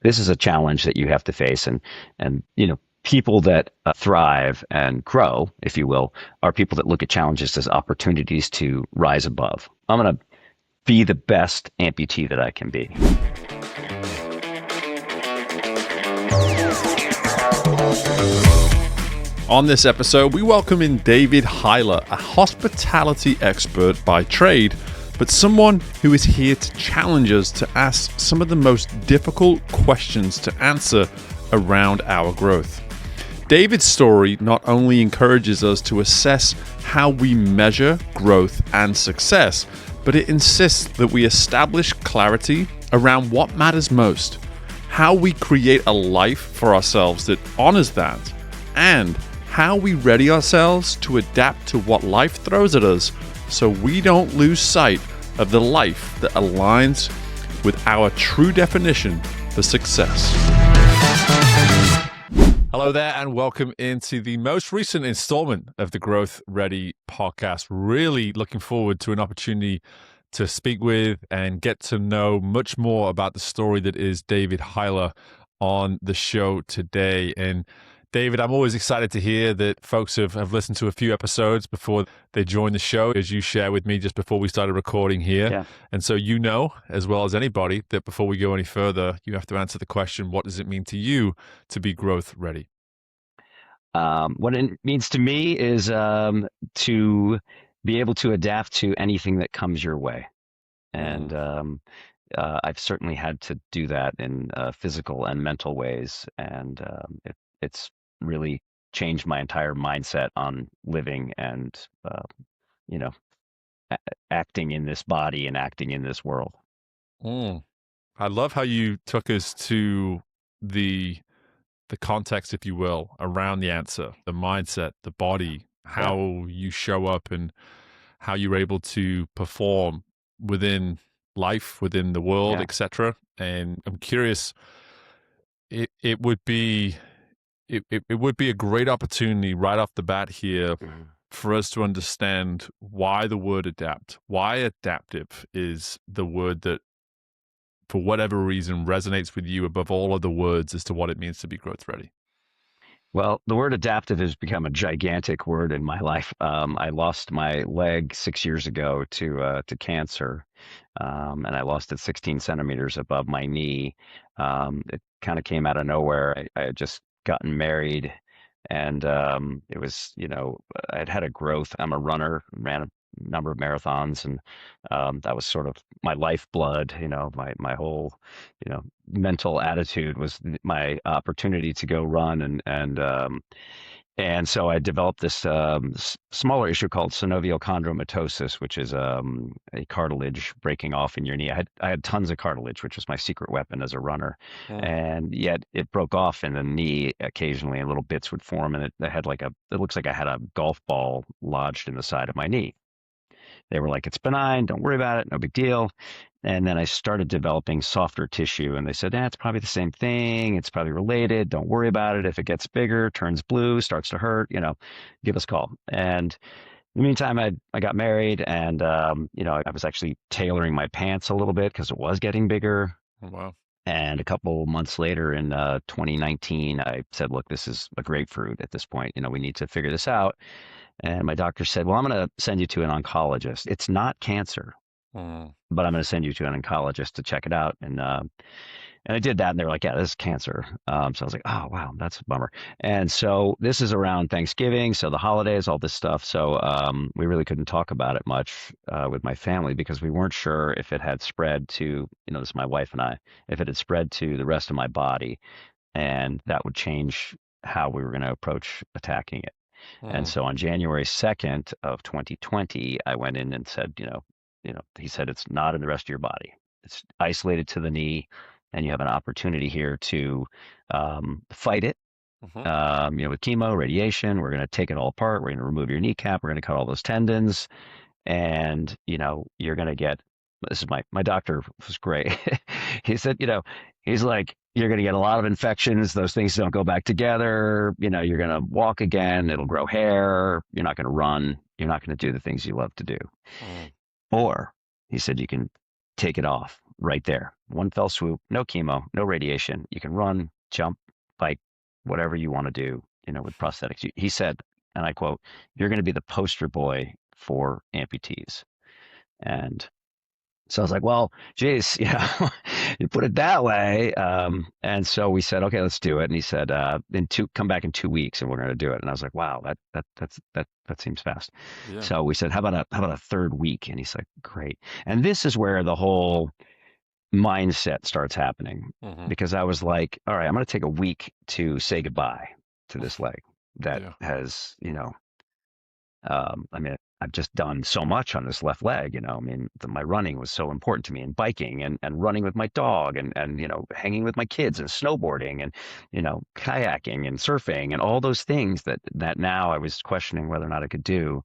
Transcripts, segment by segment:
This is a challenge that you have to face, and people that thrive and grow, if you will, are people that look at challenges as opportunities to rise above. I'm going to be the best amputee that I can be. On this episode, we welcome in David Hiler, a hospitality expert by trade, but someone who is here to challenge us to ask some of the most difficult questions to answer around our growth. David's story not only encourages us to assess how we measure growth and success, but it insists that we establish clarity around what matters most, how we create a life for ourselves that honors that, and how we ready ourselves to adapt to what life throws at us so we don't lose sight of the life that aligns with our true definition for success. Hello there, and welcome into the most recent installment of the GrowthReady podcast. Really looking forward to an opportunity to speak with and get to know much more about the story that is David Hiler on the show today. And David, I'm always excited to hear that folks have listened to a few episodes before they join the show, as you shared with me just before we started recording here. Yeah. And so as well as anybody, that before we go any further, you have to answer the question, what does it mean to you to be growth ready? What it means to me is to be able to adapt to anything that comes your way. And I've certainly had to do that in physical and mental ways. And it's really changed my entire mindset on living and, you know, acting in this body and acting in this world. Mm. I love how you took us to the context, if you will, around the answer, the mindset, the body, Yeah. how you show up and how you're able to perform within life, within the world, Yeah. etc. And I'm curious, it would be it would be a great opportunity right off the bat here Mhm. for us to understand why the word adapt, why adaptive is the word that, for whatever reason, resonates with you above all other words as to what it means to be growth ready. Well, the word adaptive has become a gigantic word in my life. I lost my leg 6 years ago to cancer, and I lost it 16 centimeters above my knee. It kind of came out of nowhere. I had just gotten married, and it was, I'd had a growth. I'm a runner, ran a number of marathons, and that was sort of my lifeblood. My whole, mental attitude was my opportunity to go run, and so I developed this smaller issue called synovial chondromatosis, which is a cartilage breaking off in your knee. I had tons of cartilage, which was my secret weapon as a runner, Mm. and yet it broke off in the knee occasionally, and little bits would form, and it had it looks like I had a golf ball lodged in the side of my knee. They were like, it's benign, don't worry about it, no big deal. And then I started developing softer tissue, and they said, it's probably the same thing. It's probably related. Don't worry about it. If it gets bigger, turns blue, starts to hurt, give us a call. And in the meantime, I got married, and I was actually tailoring my pants a little bit because it was getting bigger. Oh, wow. And a couple months later in 2019, I said, look, this is a grapefruit at this point. We need to figure this out. And my doctor said, well, I'm going to send you to an oncologist. It's not cancer, Mm. but I'm going to send you to an oncologist to check it out. And I did that, and they were like, yeah, this is cancer. So I was like, oh, wow, that's a bummer. And so this is around Thanksgiving, so the holidays, all this stuff. So we really couldn't talk about it much with my family because we weren't sure if it had spread to, this is my wife and I, if it had spread to the rest of my body, and that would change how we were going to approach attacking it. And Mm. so on January 2nd of 2020, I went in and said, he said, it's not in the rest of your body. It's isolated to the knee, and you have an opportunity here to fight it. Mhm. With chemo, radiation, we're going to take it all apart. We're going to remove your kneecap. We're going to cut all those tendons, and you're going to get. This is my doctor was great. He said, he's like, you're going to get a lot of infections. Those things don't go back together. You're going to walk again. It'll grow hair. You're not going to run. You're not going to do the things you love to do. Mm. Or he said, you can take it off. right there. One fell swoop, no chemo, no radiation. You can run, jump, bike, whatever you want to do, with prosthetics. He said, and I quote, "You're going to be the poster boy for amputees." And so I was like, well, geez, you put it that way. And so we said, okay, let's do it. And he said, come back in 2 weeks and we're going to do it. And I was like, wow, that seems fast. Yeah. So we said, how about a third week? And he's like, great. And this is where the whole mindset starts happening, Hmm. because I was like, all right, I'm going to take a week to say goodbye to this leg that Yeah. has, I mean, I've just done so much on this left leg, I mean, my running was so important to me, and biking and running with my dog, and hanging with my kids and snowboarding and, kayaking and surfing and all those things that now I was questioning whether or not I could do.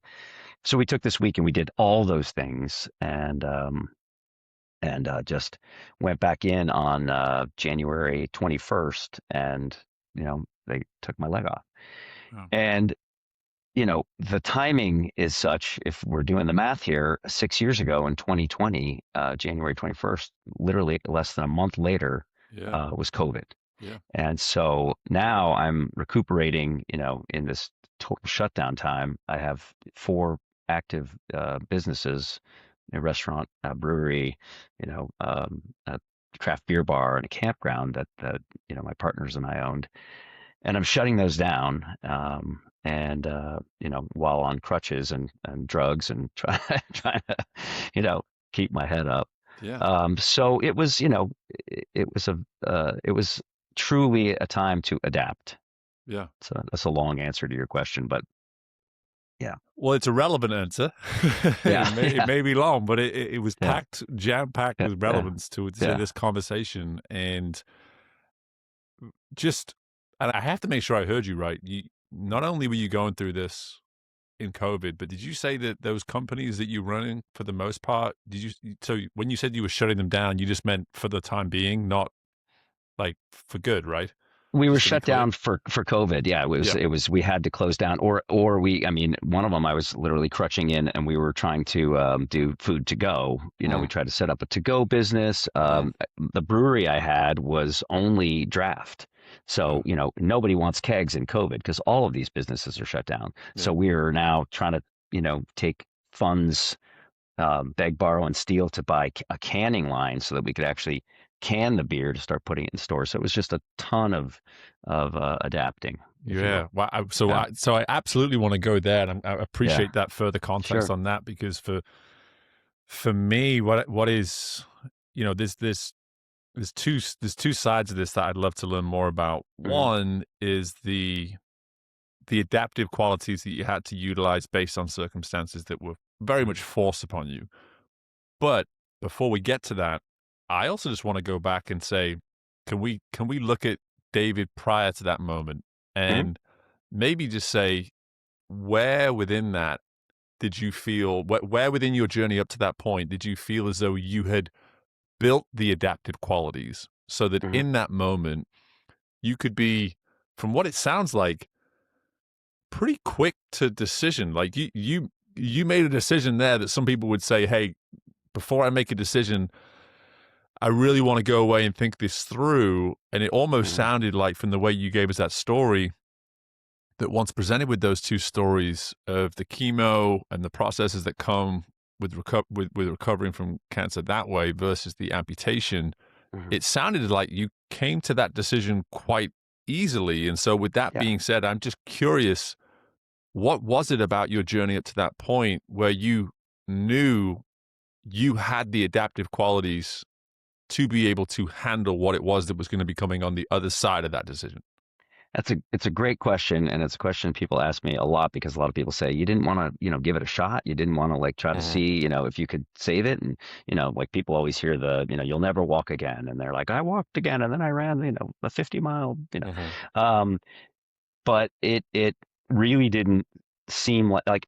So we took this week and we did all those things, and just went back in on January 21st, and, they took my leg off. Yeah. And the timing is such, if we're doing the math here, 6 years ago in 2020, January 21st, literally less than a month later, Yeah. was COVID. Yeah. And so now I'm recuperating, in this total shutdown time. I have four active businesses: a restaurant, a brewery, a craft beer bar, and a campground that my partners and I owned, and I'm shutting those down. And while on crutches and drugs, and trying to, keep my head up. Yeah. So it was truly a time to adapt. Yeah. So that's a long answer to your question, but yeah, Well, it's a relevant answer. yeah, It yeah, may be long, but it was yeah, jam packed yeah, with yeah, relevance to yeah. this conversation. And just, and I have to make sure I heard you right. You not only were you going through this in COVID, but did you say that those companies that you're running, for the most part, so when you said you were shutting them down, you just meant for the time being, not like for good, right? We were Just to be shut clear. down for COVID. Yeah, it was Yeah. it was we had to close down, or I mean, one of them I was literally crutching in, and we were trying to do food to go. We Mm, tried to set up a to go business. mm, The brewery I had was only draft. So, yeah. nobody wants kegs in COVID because all of these businesses are shut down. Yeah. So we're now trying to, take funds, beg, borrow, and steal to buy a canning line so that we could actually can the beer to start putting it in stores. So it was just a ton of adapting, if you will. Yeah. Well, Yeah. so I absolutely want to go there, and I Yeah. appreciate that further context Sure. on that, because for me, what is, there's two sides of this that I'd love to learn more about. Hmm. One is the adaptive qualities that you had to utilize based on circumstances that were very much Hmm. forced upon you. But before we get to that, I also just want to go back and say, can we look at David prior to that moment, Hmm. and maybe just say, where within that did you feel, where within your journey up to that point did you feel as though you had built the adaptive qualities so that Hmm. in that moment you could be, from what it sounds like, pretty quick to decision. Like you made a decision there that some people would say, hey, before I make a decision, I really want to go away and think this through. And it almost Hmm. sounded like, from the way you gave us that story, that once presented with those two stories of the chemo and the processes that come with with recovering from cancer that way versus the amputation, Hmm. it sounded like you came to that decision quite easily. And so, with that Yeah. being said, I'm just curious, what was it about your journey up to that point where you knew you had the adaptive qualities to be able to handle what it was that was going to be coming on the other side of that decision? It's a great question, and it's a question people ask me a lot, because a lot of people say, you didn't want to, give it a shot. You didn't want to, like, try to Hmm. see, if you could save it. And, like, people always hear the, you'll never walk again. And they're like, I walked again, and then I ran, a 50-mile, Hmm. but it really didn't seem like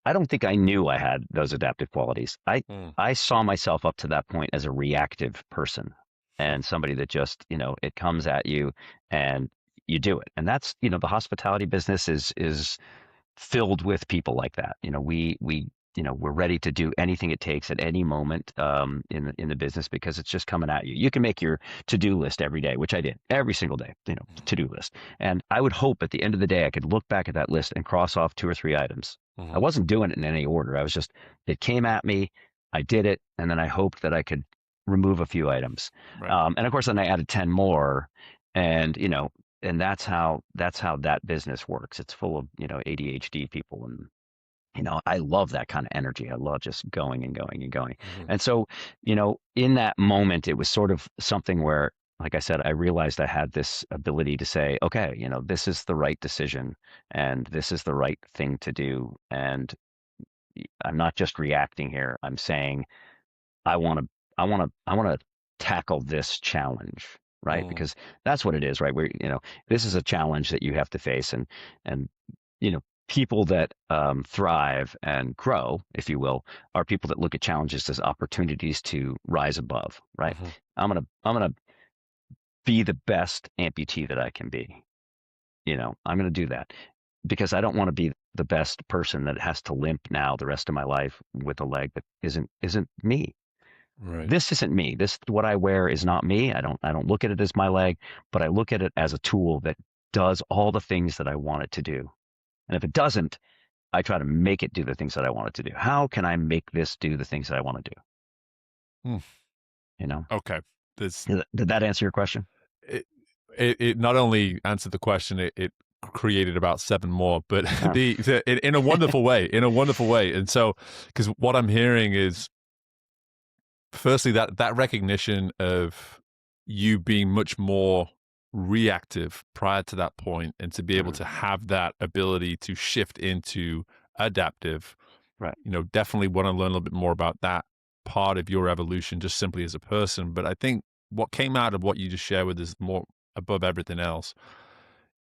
I don't think I knew I had those adaptive qualities. Mm. I saw myself up to that point as a reactive person, and somebody that just, it comes at you and you do it. And that's, the hospitality business is filled with people like that. We we're ready to do anything it takes at any moment in the business because it's just coming at you. You can make your to-do list every day, which I did every single day, to-do list. And I would hope at the end of the day, I could look back at that list and cross off 2 or 3 items. I Mm-hmm. wasn't doing it in any order. It came at me, I did it, and then I hoped that I could remove a few items. Right. And of course, then I added 10 more, and and that's how that business works. It's full of ADHD people, and I love that kind of energy. I love just going and going and going. Mm-hmm. And so, in that moment, it was sort of something where, like I said, I realized I had this ability to say, okay, this is the right decision and this is the right thing to do. And I'm not just reacting here. I'm saying, I want to tackle this challenge, right? Mm-hmm. Because that's what it is, right? This is a challenge that you have to face, and people that thrive and grow, if you will, are people that look at challenges as opportunities to rise above, right? Mm-hmm. I'm gonna be the best amputee that I can be. I'm gonna do that because I don't want to be the best person that has to limp now the rest of my life with a leg that isn't me. Right. This isn't me. This what I wear is not me. I don't look at it as my leg, but I look at it as a tool that does all the things that I want it to do. And if it doesn't, I try to make it do the things that I want it to do. How can I make this do the things that I want to do? Mm. You know, Okay. This did that answer your question? it, it not only answered the question, it created about seven more, but Oh, in a wonderful way, in a wonderful way. And so, because what I'm hearing is, firstly, that recognition of you being much more reactive prior to that point, and to be able mhm, to have that ability to shift into adaptive. right. Definitely want to learn a little bit more about that part of your evolution, just simply as a person. But I think what came out of what you just shared with us, more above everything else,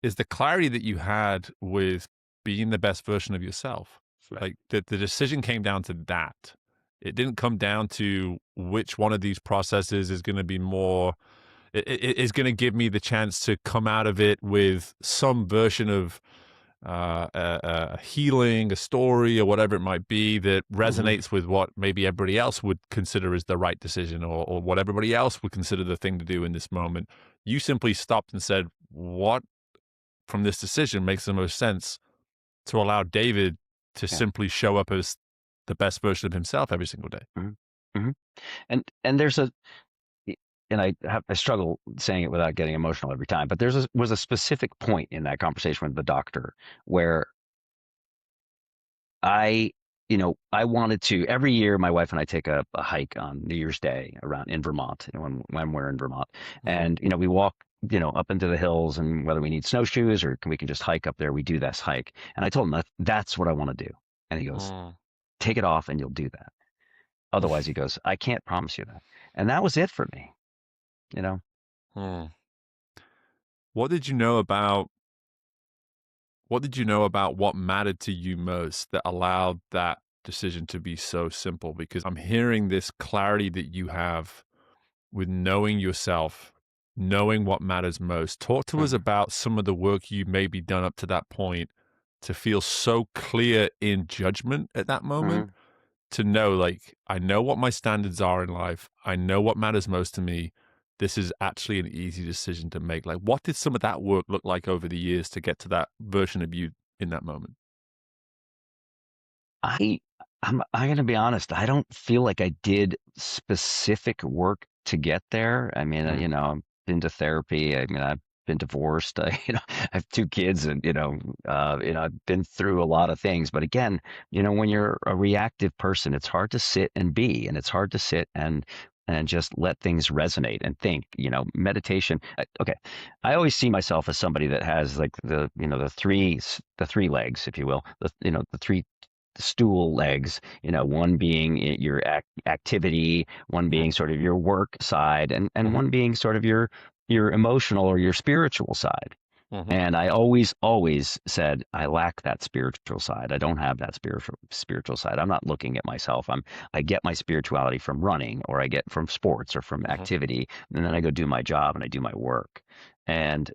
is the clarity that you had with being the best version of yourself. Right. Like the decision came down to that. It didn't come down to which one of these processes is going to be more, it is going to give me the chance to come out of it with some version of a healing, a story, or whatever it might be that Hmm. resonates with what maybe everybody else would consider as the right decision, or what everybody else would consider the thing to do in this moment. You simply stopped and said, what from this decision makes the most sense to allow David to Yeah. simply show up as the best version of himself every single day? Hmm. Hmm. And there's and I struggle saying it without getting emotional every time, but was a specific point in that conversation with the doctor where I, I wanted to every year. My wife and I take a hike on New Year's Day around in Vermont, when we're in Vermont, Mm-hmm. and we walk, up into the hills, and whether we need snowshoes or we can just hike up there, we do this hike. And I told him that's what I want to do, and he goes, Mm. "Take it off, and you'll do that. Otherwise," he goes, "I can't promise you that." And that was it for me, you know. Mm. What did you know about what mattered to you most that allowed that decision to be so simple? Because I'm hearing this clarity that you have with knowing yourself, knowing what matters most. Talk to us Mhm. about some of the work you maybe done up to that point to feel so clear in judgment at that moment, Mhm. to know, like, I know what my standards are in life. I know what matters most to me. This is actually an easy decision to make. Like, what did some of that work look like over the years to get to that version of you in that moment? I I'm gonna be honest. I don't feel like I did specific work to get there. I mean, Mm, I've been to therapy. I mean, I've been divorced. I have 2 kids, and I've been through a lot of things. But again, when you're a reactive person, it's hard to sit and be, and it's hard to sit and just let things resonate and think. Meditation. Okay, I always see myself as somebody that has like the three legs, if you will, the three stool legs, one being your activity, one mhm, being sort of your work side, and mhm, one being sort of your emotional or your spiritual side. mhm, And I always said I lack that spiritual side. I don't have that spiritual side. I'm not looking at myself. I get my spirituality from running, or I get from sports or from mhm, activity, and then I go do my job and I do my work. And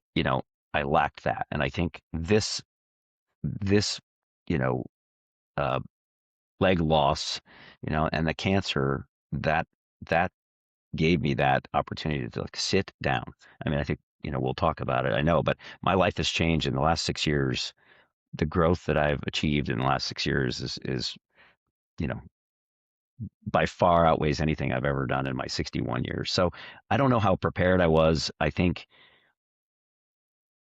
I lacked that. And I think this you know uh, leg loss, and the cancer, that gave me that opportunity to like sit down. I mean, I think, we'll talk about it, I know, but my life has changed in the last 6 years. The growth that I've achieved in the last 6 years is, you know, by far outweighs anything I've ever done in my 61 years. So I don't know how prepared I was. I think,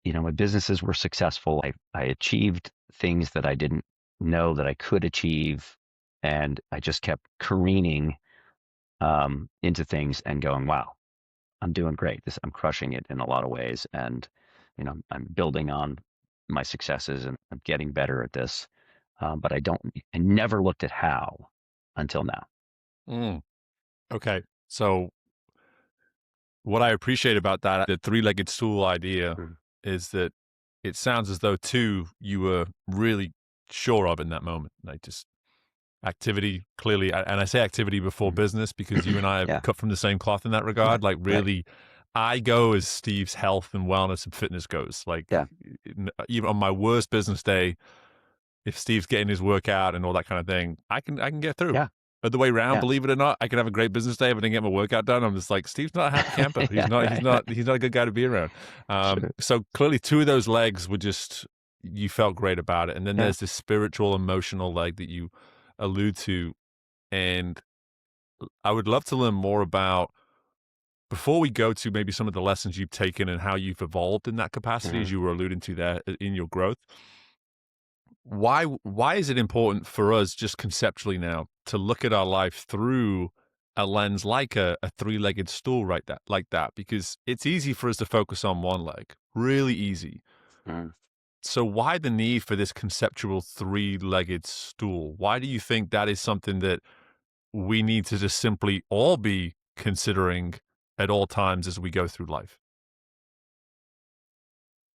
my businesses were successful. I achieved things that I didn't know that I could achieve. And I just kept careening into things and going, wow, I'm doing great. I'm crushing it in a lot of ways. And, I'm building on my successes and I'm getting better at this. But I never looked at how until now. Mm. Okay. So what I appreciate about that, the three-legged stool idea, Mm. is that it sounds as though two you were really sure of in that moment. Like just activity, clearly, and I say activity before Mhm. business because you and I are Yeah. cut from the same cloth in that Right. regard. Like Right. really, I go as Steve's health and wellness and fitness goes. Like Yeah. even on my worst business day, if Steve's getting his workout and all that kind of thing, I can get through. Yeah. But the way round, Yeah. believe it or not, I can have a great business day, but I didn't get my workout done. I'm just like, Steve's not a happy camper. He's Yeah. not. He's Right. not. Right. He's not a good guy to be around. Sure. So clearly, two of those legs were just you felt great about it, and then Yeah. there's this spiritual, emotional leg that you allude to, and I would love to learn more about before we go to maybe some of the lessons you've taken and how you've evolved in that capacity, as Mhm. you were alluding to there in your growth. Why is it important for us just conceptually now to look at our life through a lens like a three-legged stool like that because it's easy for us to focus on one leg, really easy. Mhm. So why the need for this conceptual three-legged stool? Why do you think that is something that we need to just simply all be considering at all times as we go through life?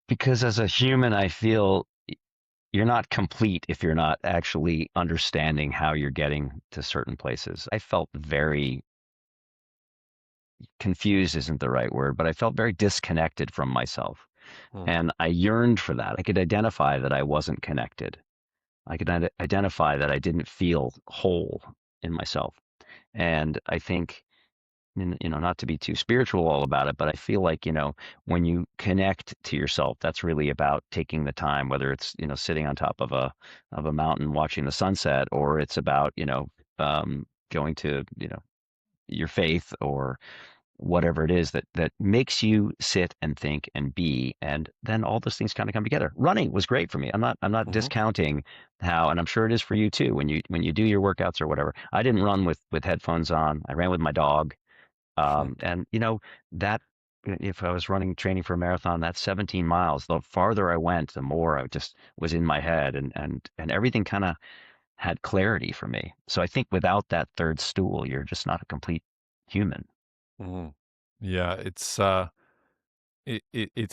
Because as a human, I feel you're not complete if you're not actually understanding how you're getting to certain places. I felt very confused, isn't the right word, but I felt very disconnected from myself. Mm, And I yearned for that. I could identify that I wasn't connected. I could identify that I didn't feel whole in myself. And I think, not to be too spiritual all about it, but I feel like, when you connect to yourself, that's really about taking the time, whether it's, sitting on top of a mountain watching the sunset, or it's about, going to, your faith or whatever it is that makes you sit and think and be, and then all those things kind of come together. Running was great for me. I'm not mhm, discounting how, and I'm sure it is for you too, when you do your workouts or whatever. I didn't run with headphones on. I ran with my dog. hmm, And that, if I was running training for a marathon, that's 17 miles. The farther I went, the more I just was in my head, and everything kind of had clarity for me. So I think without that third stool, you're just not a complete human. mhm. Yeah, it's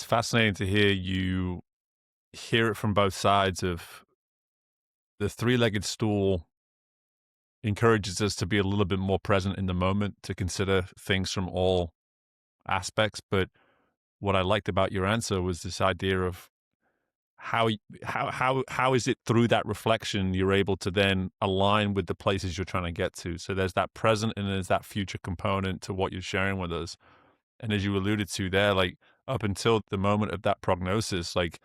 fascinating to hear you hear it from both sides of the three-legged stool encourages us to be a little bit more present in the moment to consider things from all aspects. But what I liked about your answer was this idea of how is it through that reflection you're able to then align with the places you're trying to get to. So there's that present and there's that future component to what you're sharing with us. And as you alluded to there, like up until the moment of that prognosis, like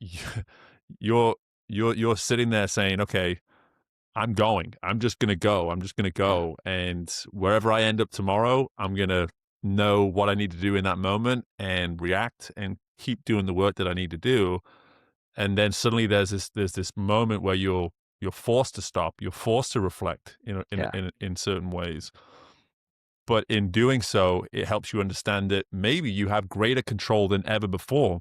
y- you're you're sitting there saying, okay, I'm going. I'm just gonna go. I'm just gonna Yeah, go. And wherever I end up tomorrow, I'm gonna know what I need to do in that moment and react and keep doing the work that I need to do. And then suddenly there's this moment where you're forced to stop. You're forced to reflect yeah, in certain ways. But in doing so, it helps you understand that maybe you have greater control than ever before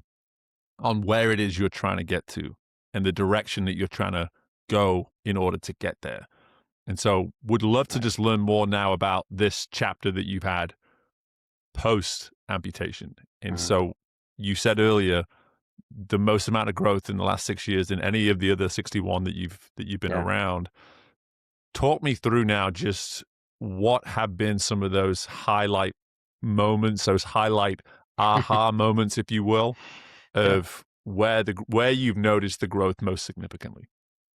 on where it is you're trying to get to and the direction that you're trying to go in order to get there. And so would love to right. just learn more now about this chapter that you've had post amputation. And Mhm. so you said earlier the most amount of growth in the last 6 years than any of the other 61 that you've been Yeah. around. Talk me through now just what have been some of those highlight moments, those highlight aha moments, if you will, Yeah. of where you've noticed the growth most significantly.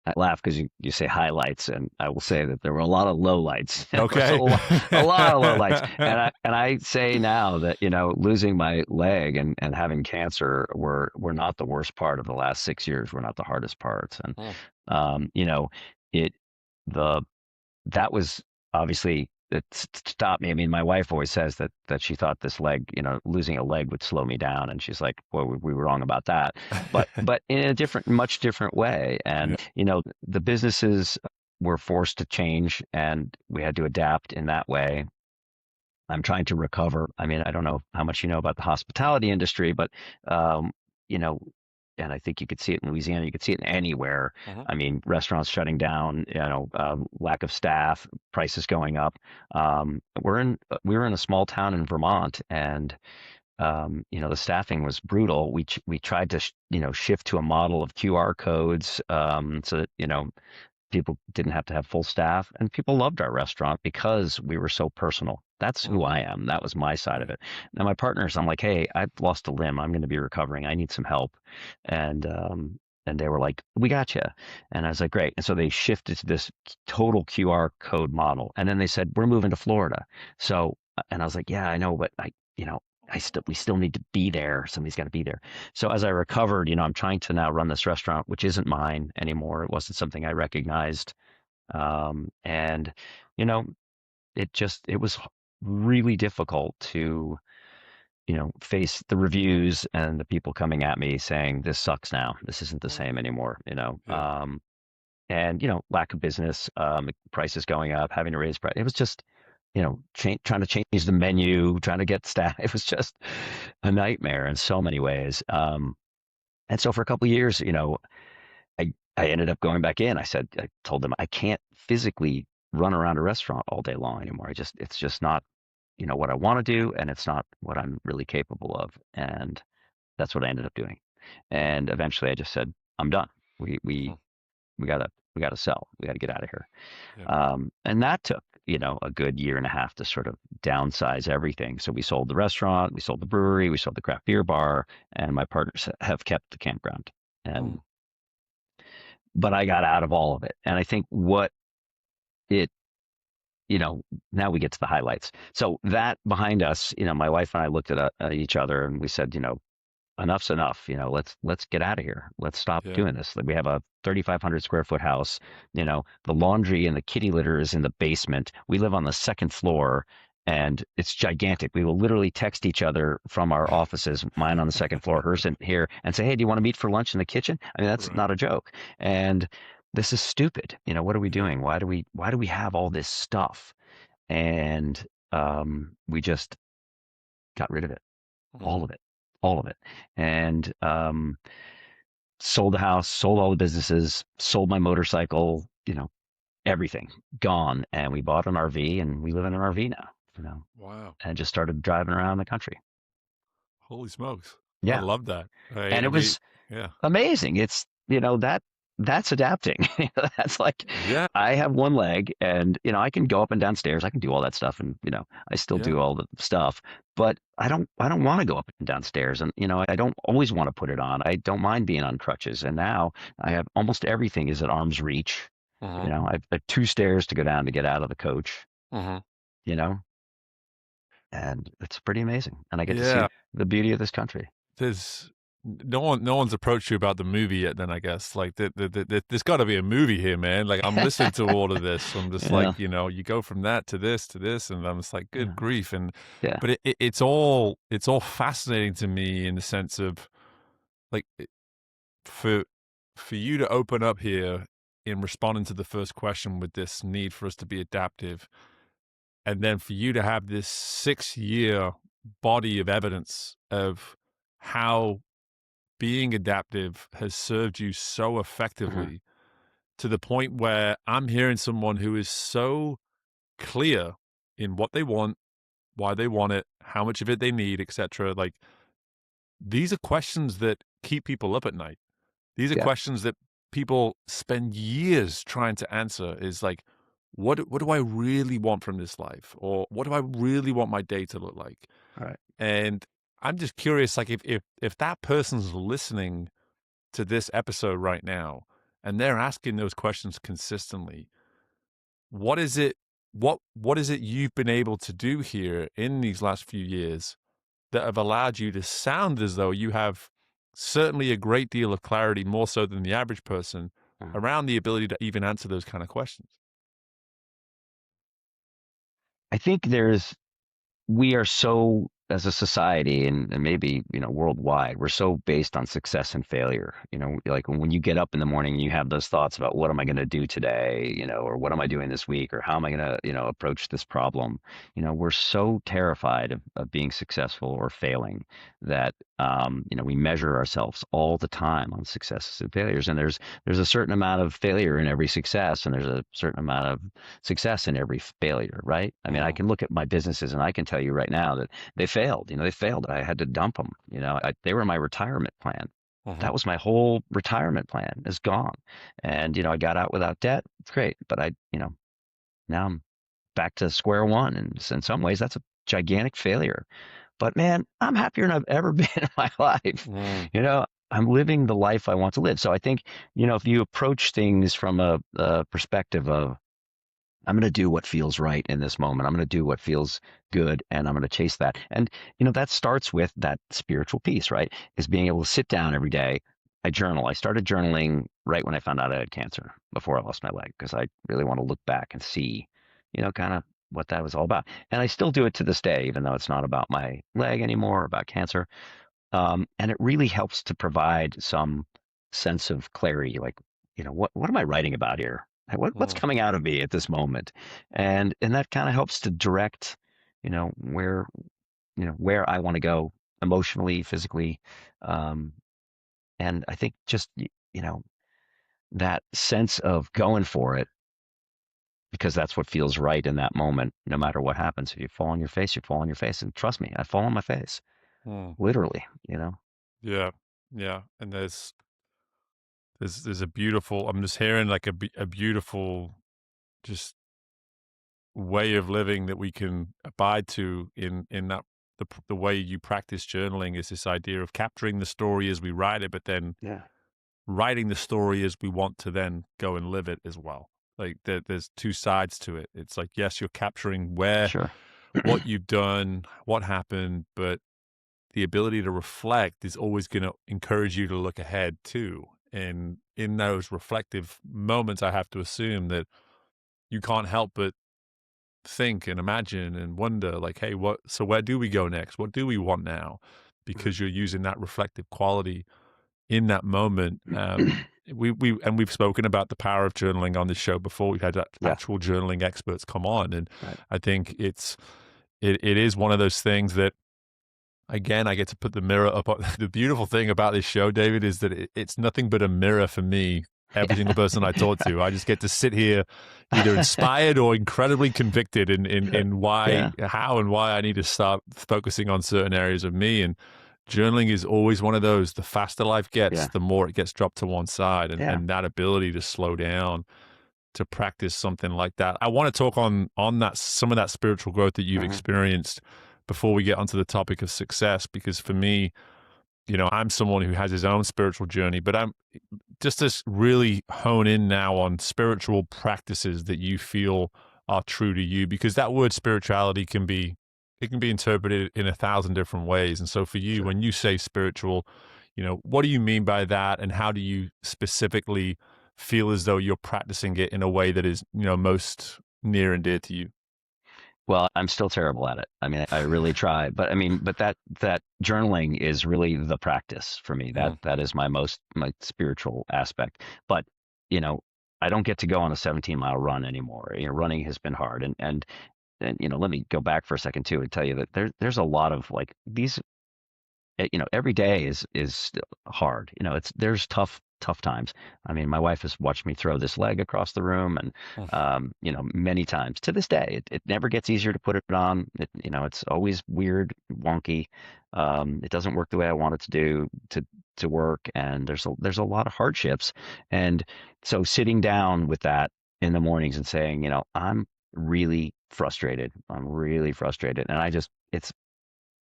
I laugh because you say highlights, and I will say that there were a lot of lowlights. There was Okay. a lot of lowlights, and I say now that losing my leg and having cancer were not the worst part of the last 6 years. Were not the hardest parts, and Mm, you know it the that was obviously it stopped me. I mean, my wife always says that she thought this leg, losing a leg would slow me down, and she's like, "Well, we were wrong about that." But in a much different way. yeah. And the businesses were forced to change, and we had to adapt in that way. I'm trying to recover. I mean, I don't know how much you know about the hospitality industry, but um, you know, and I think you could see it in Louisiana. You could see it anywhere. Mhm. I mean, restaurants shutting down. Lack of staff, prices going up. We were in a small town in Vermont, and the staffing was brutal. We tried to shift to a model of QR codes, so that people didn't have to have full staff, and people loved our restaurant because we were so personal. That's who Mhm. I am. That was my side of Yeah. it. Now my partners, I'm like, hey, I've lost a limb. I'm going to be recovering. I need some help, and and they were like, we got you. And I was like, great. And so they shifted to this total QR code model, and then they said, we're moving to Florida. So, and I was like, yeah, I know, but we still need to be there. Somebody's got to be there. So as I recovered, I'm trying to now run this restaurant, which isn't mine anymore. It wasn't something I recognized. And, you know, it was really difficult to, face the reviews and the people coming at me saying, this sucks now. This isn't the Mm, same anymore, yeah. and, lack of business, prices going up, having to raise price. It was just, trying to change the menu, trying to get staff. It was just a nightmare in so many ways. And so for a couple of years, I ended up going back in. I told them I can't physically run around a restaurant all day long anymore. It's just not, what I want to do, and it's not what I'm really capable of. And that's what I ended up doing. And eventually, I just said, I'm done. We we Mhm. we gotta we gotta sell. We gotta get out of here. Yeah. And that took, a good year and a half to sort of downsize everything. So we sold the restaurant, we sold the brewery, we sold the craft beer bar, and my partners have kept the campground. Mm, And but I got out of all of it. And I think what it, now we get to the highlights. So that behind us, my wife and I looked at each other and we said, enough's enough. Let's get out of here. Let's stop yeah. doing this. Like, we have a 3,500 square foot house. The laundry and the kitty litter is in the basement. We live on the second floor, and it's gigantic. We will literally text each other from our offices, mine on the second floor, hers in here, and say, hey, do you want to meet for lunch in the kitchen? I mean, that's Right. not a joke. And this is stupid. What are we Yeah. doing? Why do we have all this stuff? And we just got rid of it, all Mhm. of it, all of it. And sold the house, sold all the businesses, sold my motorcycle, everything gone. And we bought an RV, and we live in an RV now, Wow. and just started driving around the country. Holy smokes. I Yeah. love that. And it was Yeah. amazing. It's, that's adapting. That's like, Yeah. I have one leg, and, I can go up and down stairs. I can do all that stuff. And, I still Yeah. do all the stuff, but I don't want to go up and down stairs. And, I don't always want to put it on. I don't mind being on crutches. And now I have almost everything is at arm's reach. Mhm. I've two stairs to go down to get out of the coach, Mhm. you know, and it's pretty amazing. And I get to see Yeah. the beauty of this country. There's no one's approached you about the movie yet then, I guess. Like, there's gotta be a movie here, man. Like, I'm listening to all of this. I'm just Yeah. like, you go from that to this, and I'm just like, good Yeah. grief. And Yeah. but it's all fascinating to me in the sense of, like, for you to open up here in responding to the first question with this need for us to be adaptive, and then for you to have this 6-year body of evidence of how being adaptive has served you so Uh-huh. effectively, to the point where I'm hearing someone who is so clear in what they want, why they want it, how much of it they need, etc. Like, these are questions that keep people up at night. These are Yeah. questions that people spend years trying to answer, is like, what do I really want from this life? Or what do I really want my day to look like? All right. And I'm just curious, like, if that person's listening to this episode right now, and they're asking those questions consistently. What is it what is it you've been able to do here in these last few years that have allowed you to sound as though you have certainly a great deal of clarity, more so than the average person, Mhm. around the ability to even answer those kind of questions? I think we are so, as a society, and maybe worldwide, we're so based on success and failure. Like when you get up in the morning and you have those thoughts about what am I going to do today, or what am I doing this week, or how am I going to approach this problem. We're so terrified of being successful or failing that we measure ourselves all the time on successes and failures. And there's a certain amount of failure in every success, and there's a certain amount of success in every failure, right? I mean, I Mm, can look at my businesses and I can tell you right now that they failed. They failed. I had to dump them. They were my retirement plan. mhm, That was my whole retirement plan is gone. And, I got out without debt. It's great. But now I'm back to square one. And in some ways, that's a gigantic failure. But man, I'm happier than I've ever been in my life. mm, I'm living the life I want to live. So I think, if you approach things from a perspective of, I'm going to do what feels right in this moment. I'm going to do what feels good, and I'm going to chase that. And, that starts with that spiritual piece, right? Is being able to sit down every day. I journal. I started journaling right when I found out I had cancer, before I lost my leg, because I really want to look back and see, kind of what that was all about. And I still do it to this day, even though it's not about my leg anymore, about cancer. And it really helps to provide some sense of clarity, like, what am I writing about here? What's mm, coming out of me at this moment? And that kind of helps to direct, where, where I want to go emotionally, physically. Um, and I think just, that sense of going for it, because that's what feels right in that moment, no matter what happens. If you fall on your face, you fall on your face. And trust me, I fall on my face, mm. literally. Yeah, yeah, and there's a beautiful. I'm just hearing like a beautiful just way of living that we can abide to in that the way you practice journaling is this idea of capturing the story as we write it, but then Yeah. writing the story as we want to then go and live it as well. Like there's two sides to it. It's like, yes, you're capturing where Sure. what you've done, what happened, but the ability to reflect is always going to encourage you to look ahead too. And in those reflective moments, I have to assume that you can't help but think and imagine and wonder, like, hey, so where do we go next? What do we want now? Because you're using that reflective quality in that moment. We've spoken about the power of journaling on this show before. We've had Yeah. actual journaling experts come on, and Right. I think it is one of those things that, again, I get to put the mirror up. The beautiful thing about this show, David, is that it's nothing but a mirror for me. Every single person I talk to, I just get to sit here, either inspired or incredibly convicted in Yeah. how and why I need to start focusing on certain areas of me. And journaling is always one of those. The faster life gets, Yeah. the more it gets dropped to one side, Yeah. and that ability to slow down, to practice something like that. I want to talk on that, some of that spiritual growth that you've Mhm. experienced before we get onto the topic of success, because for me, I'm someone who has his own spiritual journey, but I'm just to really hone in now on spiritual practices that you feel are true to you, because that word spirituality can be interpreted in 1,000 different ways. And so for you, Sure. when you say spiritual, what do you mean by that? And how do you specifically feel as though you're practicing it in a way that is, most near and dear to you? Well, I'm still terrible at it. I mean, I really try, but I mean, but that journaling is really the practice for me. That Mm, that is my spiritual aspect. But, you know, I don't get to go on a 17-mile run anymore. Running has been hard, and let me go back for a second too and tell you that there's a lot of like these every day is hard. There's tough times. I mean, my wife has watched me throw this leg across the room, and mm, many times to this day. It never gets easier to put it on. It's always weird, wonky. It doesn't work the way I want it to do to work, and there's a lot of hardships. And so sitting down with that in the mornings and saying, I'm really frustrated. I'm really frustrated, and it's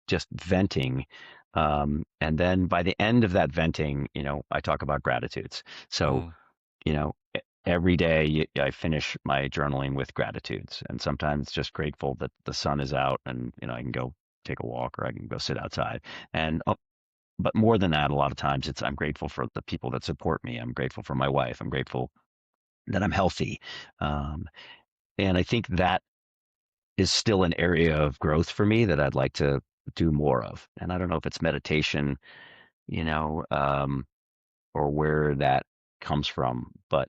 just venting. And then by the end of that venting, I talk about gratitudes. So mm, every day I finish my journaling with gratitudes, and sometimes just grateful that the sun is out and I can go take a walk or I can go sit outside. And but more than that, a lot of times it's I'm grateful for the people that support me. I'm grateful for my wife. I'm grateful that I'm healthy. Um, and I think that is still an area of growth for me that I'd like to do more of. And I don't know if it's meditation, you know, um, or where that comes from, but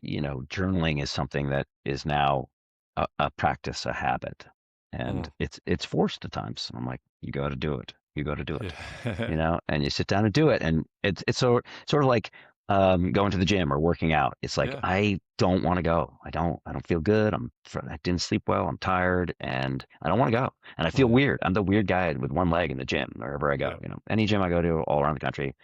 journaling is something that is now a practice, a habit, and Mm. it's forced at times. I'm like, you got to do it. You got to do it. Yeah. And you sit down and do it, and it's sort of like going to the gym or working out. It's like Yeah. I don't want to go. I don't feel good. I didn't sleep well. I'm tired, and I don't want to go. And I feel Yeah. weird. I'm the weird guy with one leg in the gym wherever I go. Yeah. Any gym I go to all around the country,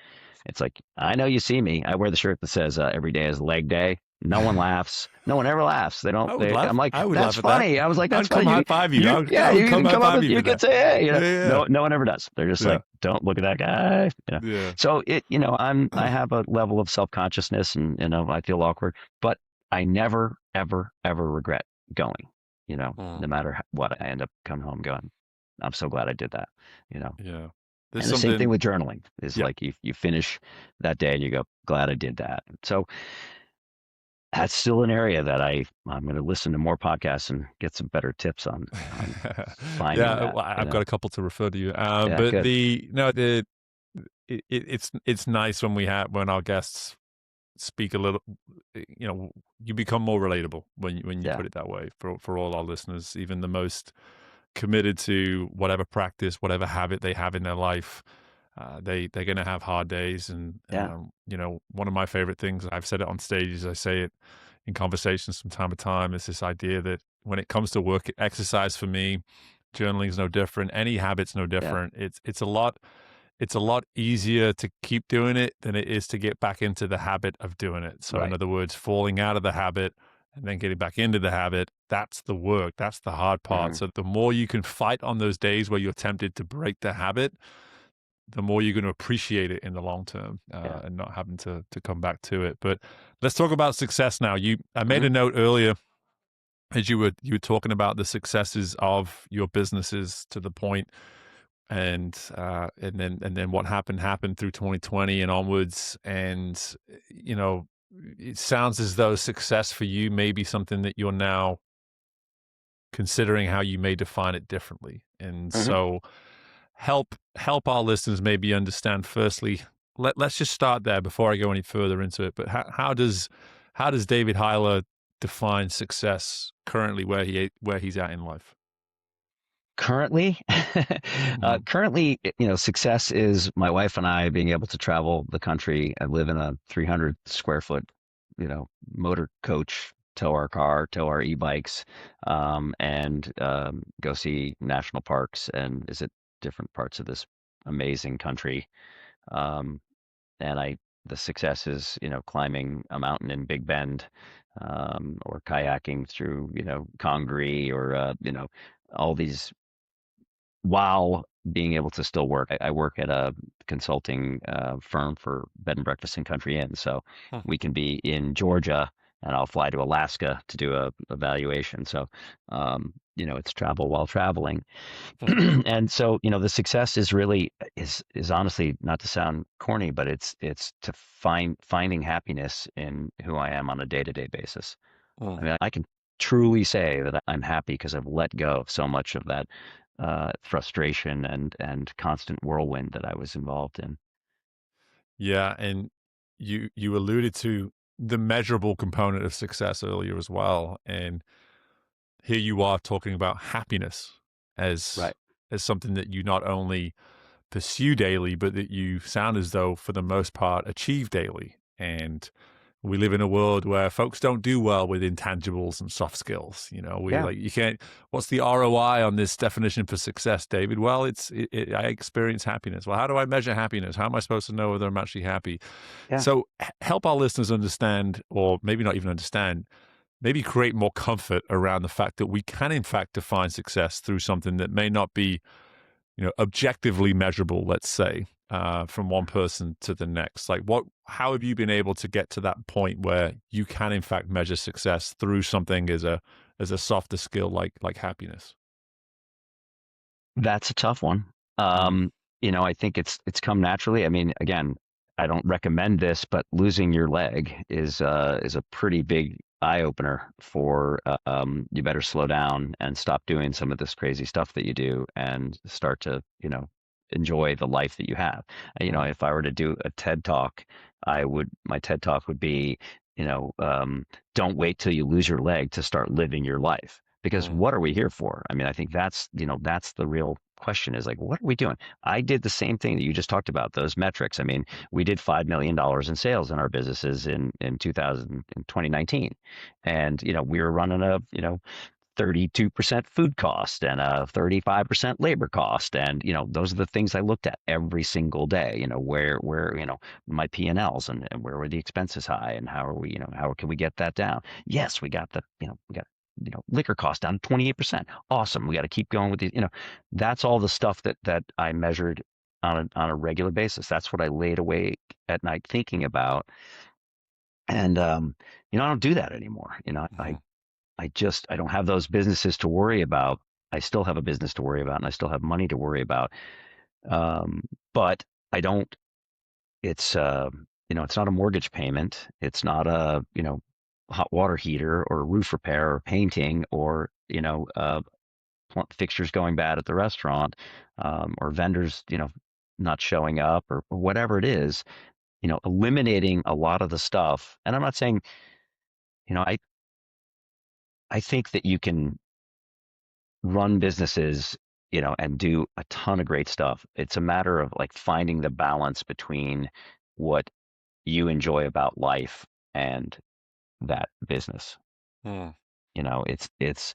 it's like, I know you see me. I wear the shirt that says every day is leg day. No one laughs. No one ever laughs. They don't. I would I'm laugh. like, I would that's laugh at that. funny. I was like, that's I'd come funny. high five you. Yeah, I would you come can high come up five and you you for can that. say, hey, Yeah. no one ever does. They're just Yeah. like, don't look at that guy. Yeah. So I have a level of self consciousness, and I feel awkward, but I never, ever, ever regret going. Mm. No matter what, I end up coming home going, I'm so glad I did that. You know. Yeah. There's And the same thing something. with journaling is Yeah. like you finish that day and you go, glad I did that. So that's still an area that I'm going to listen to more podcasts and get some better tips on finding Yeah. that. Well, I've got a couple to refer to you. Yeah, But good. the no the it's nice when when our guests speak a little. You become more relatable when you Yeah, put it that way for all our listeners, even the most committed to whatever practice, whatever habit they have in their life. They're going to have hard days, and yeah, one of my favorite things, I've said it on stages, I say it in conversations from time to time, is this idea that when it comes to work exercise, for me, journaling is no different. Any habit's no yeah. different. It's a lot easier to keep doing it than it is to get back into the habit of doing it. So in Right. other words, falling out of the habit and then getting back into the habit, that's the work. That's the hard part. Hmm. So the more you can fight on those days where you're tempted to break the habit, the more you're going to appreciate it in the long term, Yeah. and not having to come back to it. But let's talk about success now. I made Hmm. a note earlier as you were talking about the successes of your businesses to the point, and then what happened through 2020 and onwards. And you know, it sounds as though success for you may be something that you're now considering how you may define it differently. And Hmm. so help our listeners maybe understand, firstly, let's just start there before I go any further into it. But how does David Hiler define success currently, where he's at in life? Currently, Mm. currently, success is my wife and I being able to travel the country. I live in a 300 square foot, motor coach, tow our car, tow our e-bikes, and go see national parks and visit different parts of this amazing country. Um, and the success is, climbing a mountain in Big Bend, or kayaking through, Congaree, or, all these, while being able to still work. I work at a consulting firm for bed and breakfast and country inns, so Huh. we can be in Georgia, and I'll fly to Alaska to do a evaluation. So, it's travel while traveling, Huh. and so the success is really is honestly, not to sound corny, but it's to finding happiness in who I am on a day to day basis. I Huh. mean, I can truly say that I'm happy because I've let go of so much of that frustration and constant whirlwind that I was involved in. Yeah, and you alluded to the measurable component of success earlier as well, and here you are talking about happiness as Right. something that you not only pursue daily, but that you sound as though, for the most part, achieve daily. And we live in a world where folks don't do well with intangibles and soft skills. We Yeah. like, you can't. What's the ROI on this definition for success, David? Well, I experience happiness. Well, how do I measure happiness? How am I supposed to know whether I'm actually happy? Yeah. So help our listeners understand, or maybe not even understand, maybe create more comfort around the fact that we can, in fact, define success through something that may not be, objectively measurable, let's say. from one person to the next? Like, how have you been able to get to that point where you can, in fact, measure success through something as a softer skill like happiness? That's a tough one. Mm, Um, I think it's come naturally. I mean, again, I don't recommend this, but losing your leg is a pretty big eye opener for you better slow down and stop doing some of this crazy stuff that you do and start to, enjoy the life that you have. mm, If I were to do a TED talk, my TED talk would be, you know, um, don't wait till you lose your leg to start living your life. Because mm, what are we here for? I mean, I think that's the real question is like, what are we doing? I did the same thing that you just talked about, those metrics. I mean, we did $5 million in sales in our businesses in 2019. And, we were running a, 32% food cost and a 35% labor cost. And, those are the things I looked at every single day, where, my P&Ls and where were the expenses high and how are we, how can we get that down? Yes, we got liquor cost down 28%. Awesome. We got to keep going with these, that's all the stuff that I measured on a regular basis. That's what I laid awake at night thinking about. And, I don't do that anymore. mhm, I don't have those businesses to worry about. I still have a business to worry about and I still have money to worry about. Um, but I don't, it's not a mortgage payment. It's not a, hot water heater or roof repair or painting or, fixtures going bad at the restaurant, or vendors, not showing up or whatever it is, eliminating a lot of the stuff. And I'm not saying, you know, I, I think that you can run businesses, and do a ton of great stuff. It's a matter of like finding the balance between what you enjoy about life and that business. mm, It's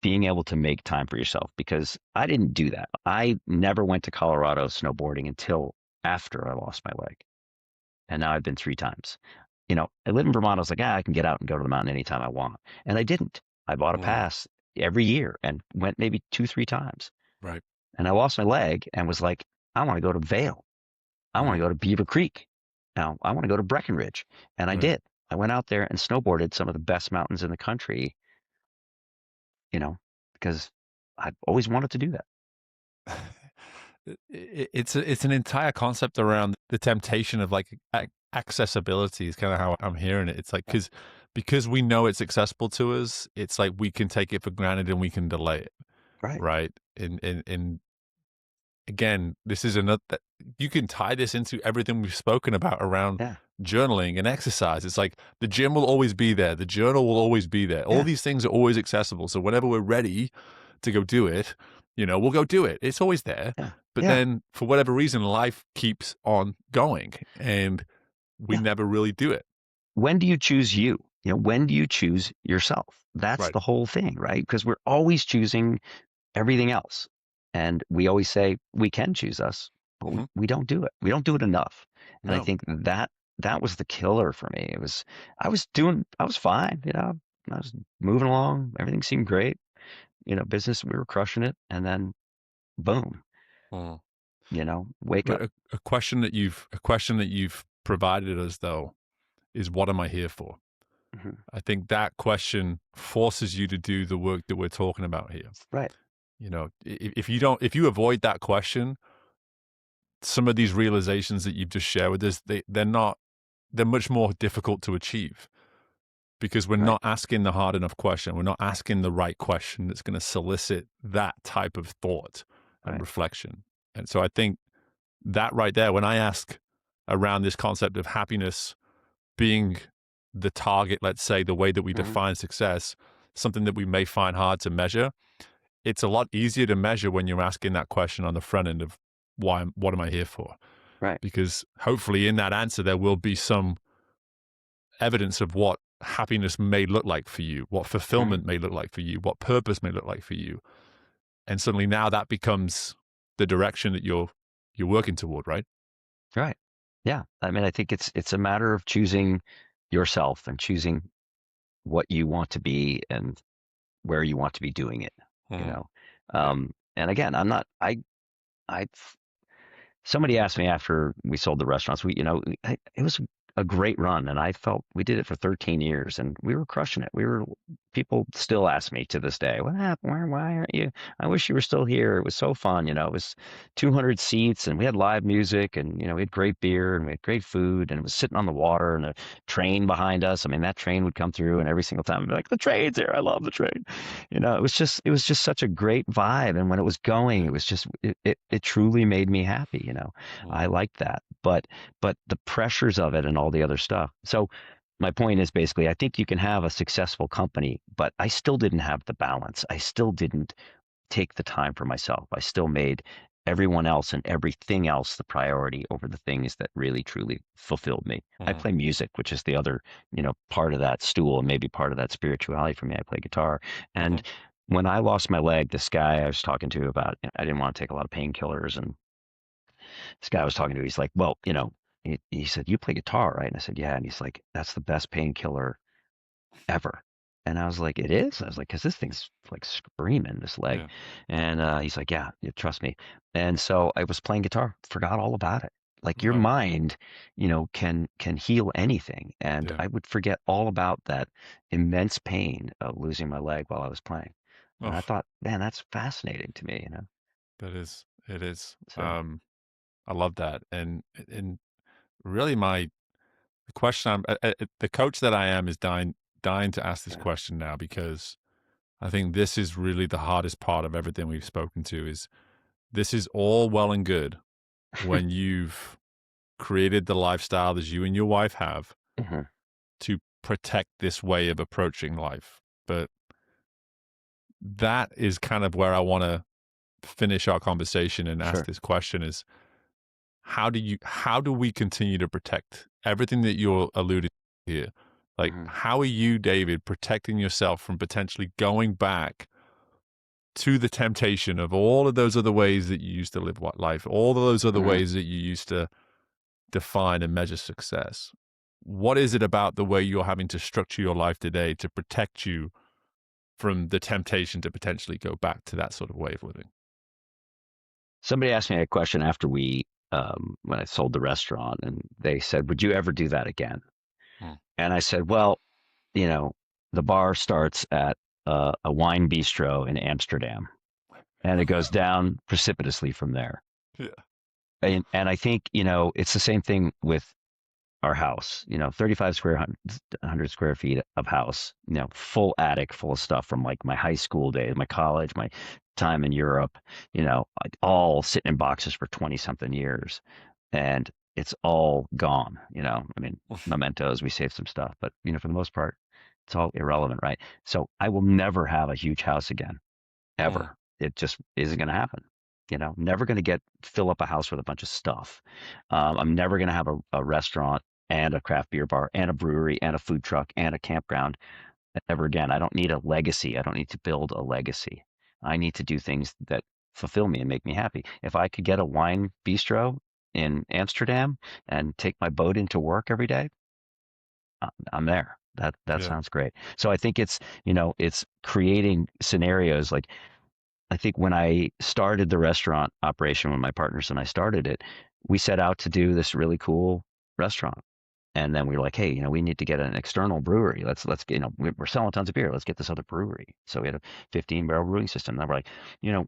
being able to make time for yourself because I didn't do that. I never went to Colorado snowboarding until after I lost my leg. And now I've been 3 times. I live in Vermont. I was like, I can get out and go to the mountain anytime I want. And I didn't. I bought a mm, pass every year and went maybe 2, 3 times. right. And I lost my leg and was like, I want to go to Vail. I want to Mm, go to Beaver Creek. Now I want to go to Breckenridge. And I right. did. I went out there and snowboarded some of the best mountains in the country, you know, because I've always wanted to do that. It's an entire concept around the temptation of like accessibility is kind of how I'm hearing it. It's like Yeah. because we know it's accessible to us, it's like we can take it for granted and we can delay it, Right. right? And again, this is another you can tie this into everything we've spoken about around Yeah. journaling and exercise. It's like the gym will always be there, the journal will always be there. All Yeah. these things are always accessible. So whenever we're ready to go do it, we'll go do it. It's always there. Yeah. But Yeah. then for whatever reason, life keeps on going and we Yeah. never really do it. When do you choose you? When do you choose yourself? That's Right. the whole thing, right? Because we're always choosing everything else. And we always say we can choose us, but we, Hmm. we don't do it. We don't do it enough. And I No. think that was the killer for me. I was fine, I was moving along. Everything seemed great. Business, we were crushing it. And then boom, Mm. wake But up. a question that you've provided us though is what am I here for? Mhm. I think that question forces you to do the work that we're talking about here. Right. If you avoid that question, some of these realizations that you've just shared with us, they're much more difficult to achieve because we're Right. not asking the hard enough question. We're not asking the right question that's going to solicit that type of thought and Right. reflection. And so I think that right there, when I ask around this concept of happiness being the target, let's say, the way that we Hmm. define success, something that we may find hard to measure, it's a lot easier to measure when you're asking that question on the front end of what am I here for? Right. Because hopefully in that answer, there will be some evidence of what happiness may look like for you, what Hmm. fulfillment may look like for you, what purpose may look like for you. And suddenly now that becomes the direction that you're working toward, right? Right. Yeah. I mean, I think it's a matter of choosing yourself and choosing what you want to be and where you want to be doing it, you Mm, know. yeah. And again, I'm not I Somebody asked me after we sold the restaurants, it was a great run, and I felt we did it for 13 years, and we were crushing it. People still ask me to this day, what happened? Why aren't you? I wish you were still here. It was so fun. It was 200 seats, and we had live music, and we had great beer, and we had great food, and it was sitting on the water, and a train behind us. I mean, that train would come through, and every single time, I'd be like, the train's here. I love the train. It was just such a great vibe. And when it was going, Yeah. it truly made me happy. I Mm, liked that. But the pressures of it and all the other stuff. So my point is basically, I think you can have a successful company, but I still didn't have the balance. I still didn't take the time for myself. I still made everyone else and everything else the priority over the things that really truly fulfilled me. I mhm, play music, which is the other, part of that stool and maybe part of that spirituality for me. I play guitar. mhm. And when I lost my leg, this guy I was talking to about, I didn't want to take a lot of painkillers. And this guy I was talking to, he's like, well, he said, you play guitar, right? And I said, yeah. And he's like, that's the best painkiller ever. And I was like, it is? I was like, because this thing's like screaming, this leg. Yeah. And he's like, yeah, trust me. And so I was playing guitar, forgot all about it. Like your Right. mind, can heal anything. And Yeah. I would forget all about that immense pain of losing my leg while I was playing. And I Oh, thought, man, that's fascinating to me. that is. It is. So, I love that, and really, the question the coach that I am is dying to ask this yeah. question now because I think this is really the hardest part of everything we've spoken to is this is all well and good when you've created the lifestyle that you and your wife have Mhm. to protect this way of approaching life. But that is kind of where I want to finish our conversation and ask Sure. this question is how do we continue to protect everything that you're alluding to here? Like, Mhm. how are you, David, protecting yourself from potentially going back to the temptation of all of those other ways that you used to live what life, all of those other Mhm. ways that you used to define and measure success? What is it about the way you're having to structure your life today to protect you from the temptation to potentially go back to that sort of way of living? Somebody asked me a question after when I sold the restaurant, and they said, "Would you ever do that again?" Hmm. And I said, "Well, you know, the bar starts at a wine bistro in Amsterdam, and it goes down precipitously from there." Yeah. And I think it's the same thing with our house. 35 square hundred square feet of house. Full attic, full of stuff from like my high school days, my college, my time in Europe. Like, all sitting in boxes for 20 something years, and it's all gone. I mean, mementos. We saved some stuff, but for the most part, it's all irrelevant, right? So I will never have a huge house again, Hmm. ever. It just isn't going to happen. Never going to fill up a house with a bunch of stuff. I'm never going to have a restaurant and a craft beer bar and a brewery and a food truck and a campground ever again. I don't need a legacy. I don't need to build a legacy. I need to do things that fulfill me and make me happy. If I could get a wine bistro in Amsterdam and take my boat into work every day, I'm there. That Yeah. sounds great. So I think it's creating scenarios. Like, I think when I started the restaurant operation, when my partners and I started it, we set out to do this really cool restaurant. And then we were like, hey, we need to get an external brewery. Let's get, we're selling tons of beer. Let's get this other brewery. So we had a 15-barrel brewing system. And then we're like, you know,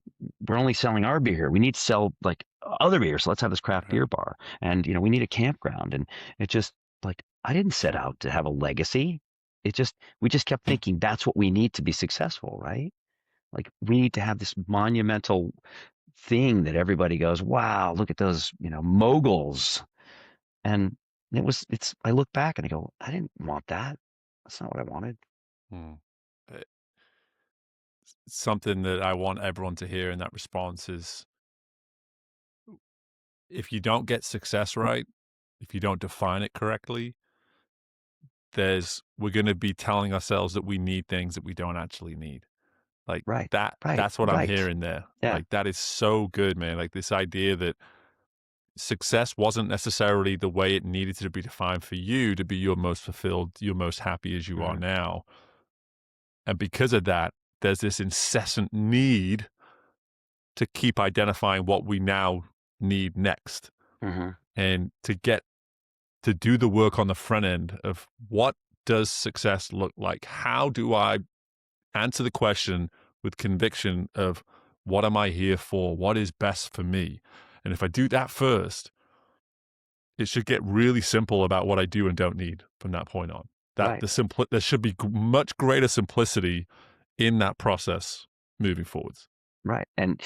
we're only selling our beer. We need to sell like other beer. So let's have this craft Right. beer bar. And we need a campground. And it just, like, I didn't set out to have a legacy. We just kept thinking that's what we need to be successful, right? Like, we need to have this monumental thing that everybody goes, wow, look at those, moguls. And I look back and I go, I didn't want that. That's not what I wanted. Hmm. Uh, Something that I want everyone to hear in that response is if you don't get success right, if you don't define it correctly, we're going to be telling ourselves that we need things that we don't actually need. Like Right, right, that's what I'm right. hearing there. Yeah. Like that is so good, man. Like this idea that success wasn't necessarily the way it needed to be defined for you to be your most fulfilled, your most happy as you are Mhm. now. And because of that, there's this incessant need to keep identifying what we now need next, Hmm. and to do the work on the front end of what does success look like? How do I answer the question with conviction of what am I here for? What is best for me? And if I do that first, it should get really simple about what I do and don't need from that point on. That Right. there should be much greater simplicity in that process moving forwards. Right. And,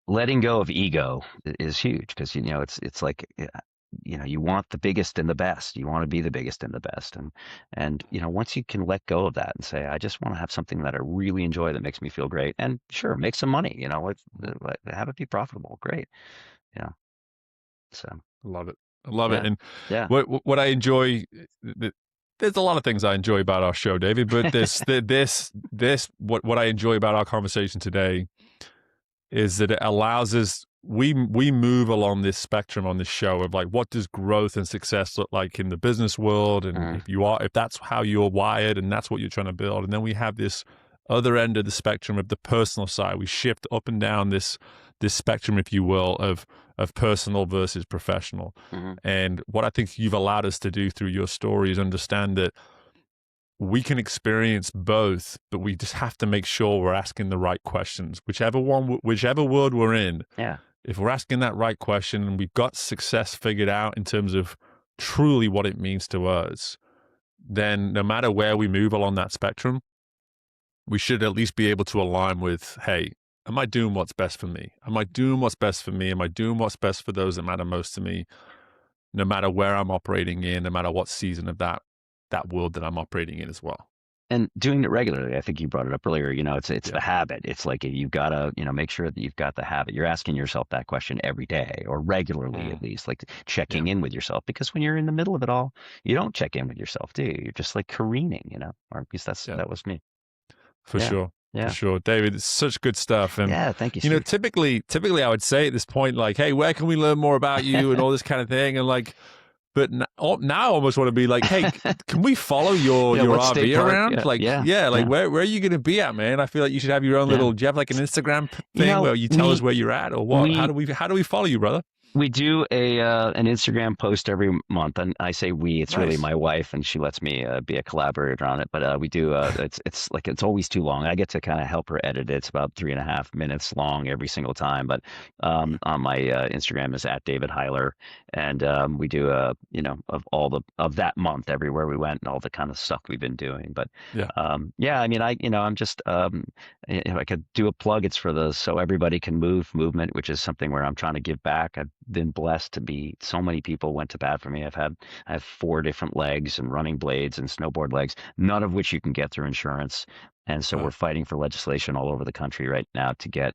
letting go of ego is huge because, it's like, you want the biggest and the best. You want to be the biggest and the best. And, once you can let go of that and say, I just want to have something that I really enjoy that makes me feel great, and sure, make some money, have it be profitable. Great. Yeah. So, I love it. I love it. yeah. And Yeah. what I enjoy, there's a lot of things I enjoy about our show, David, but what I enjoy about our conversation today is that it allows us, we move along this spectrum on this show of like, what does growth and success look like in the business world? And Mm, if that's how you're wired and that's what you're trying to build. And then we have this other end of the spectrum of the personal side. We shift up and down this spectrum, if you will, of personal versus professional. mm-hmm. And what I think you've allowed us to do through your story is understand that we can experience both, but we just have to make sure we're asking the right questions. Whichever world we're in, Yeah. if we're asking that right question and we've got success figured out in terms of truly what it means to us, then no matter where we move along that spectrum, we should at least be able to align with, hey, am I doing what's best for me? Am I doing what's best for me? Am I doing what's best for those that matter most to me? No matter where I'm operating in, no matter what season of that world that I'm operating in as well. And doing it regularly. I think you brought it up earlier. It's Yeah. the habit. It's like you've got to, make sure that you've got the habit. You're asking yourself that question every day or regularly, at least, like checking in with yourself. Because when you're in the middle of it all, you don't check in with yourself, do you? You're just like careening, or at least that was me. For Yeah. sure. For Yeah. sure. David, it's such good stuff. And, Yeah. Thank you, Steve. typically I would say at this point, like, hey, where can we learn more about you and all this kind of thing? And like, but now I almost want to be like, hey, can we follow your Yeah, what RV state park? around? Yeah, Like, yeah, like yeah. where are you going to be at, man? I feel like you should have your own Yeah. little. Do you have like an Instagram You thing know, where you tell us we where you're at, or what? we How do we follow you, brother? we do an Instagram post every month, and I say we. It's really Nice. my wife, and she lets me be a collaborator on it. But we do. It's like it's always too long. I get to kind of help her edit it. It's about 3.5 minutes long every single time. But on my Instagram is at David Hiler, and we do of that month everywhere we went and all the kind of stuff we've been doing. But Yeah. yeah, I mean, I'm just if I could do a plug, it's for the So Everybody Can Move movement, which is something where I'm trying to give back. I've been blessed to be, so many people went to bat for me. I have 4 different legs and running blades and snowboard legs, none of which you can get through insurance. And so Wow. we're fighting for legislation all over the country right now to get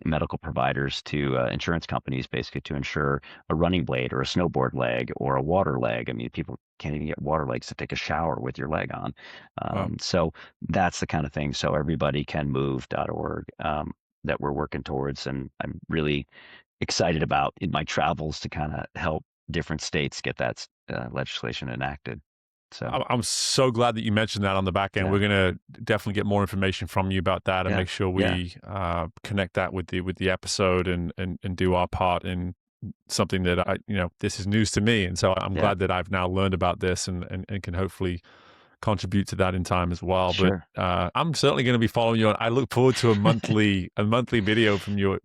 medical providers to insurance companies basically to insure a running blade or a snowboard leg or a water leg. I mean, people can't even get water legs to take a shower with your leg on. Wow. So that's the kind of thing. So everybodycanmove.org that we're working towards. And I'm really excited about in my travels to kind of help different states get that legislation enacted. So I'm so glad that you mentioned that on the back end. Yeah. We're going to definitely get more information from you about that and Yeah. make sure we connect that with the episode and do our part in something that this is news to me. And so I'm glad that I've now learned about this and can hopefully contribute to that in time as well. Sure. But I'm certainly going to be following you. I look forward to a monthly video from you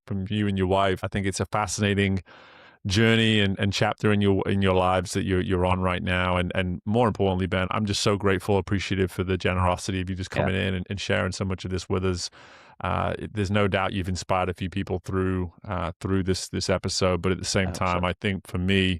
and your wife. I think it's a fascinating journey and chapter in your lives that you're on right now. And more importantly, Ben, I'm just so grateful, appreciative for the generosity of you just coming in and sharing so much of this with us. There's no doubt you've inspired a few people through this episode, but at the same time, I think for me,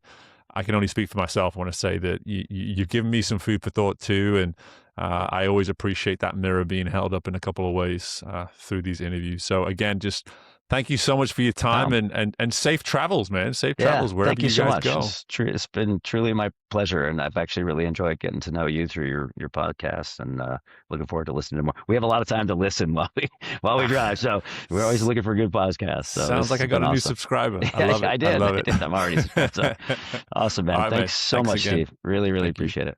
I can only speak for myself when I say that you've given me some food for thought too. And I always appreciate that mirror being held up in a couple of ways through these interviews. So again, just thank you so much for your time and safe travels, man. Safe travels wherever thank you so guys much. go. It's been truly my pleasure, and I've actually really enjoyed getting to know you through your podcast, and looking forward to listening to more. We have a lot of time to listen while we drive, so we're always looking for good podcasts. So Sounds like I got a new subscriber. I love it. I did. I love it. I'm already subscribed. So. Awesome, man. All right, Thanks so much, again. Steve. Really, really appreciate it.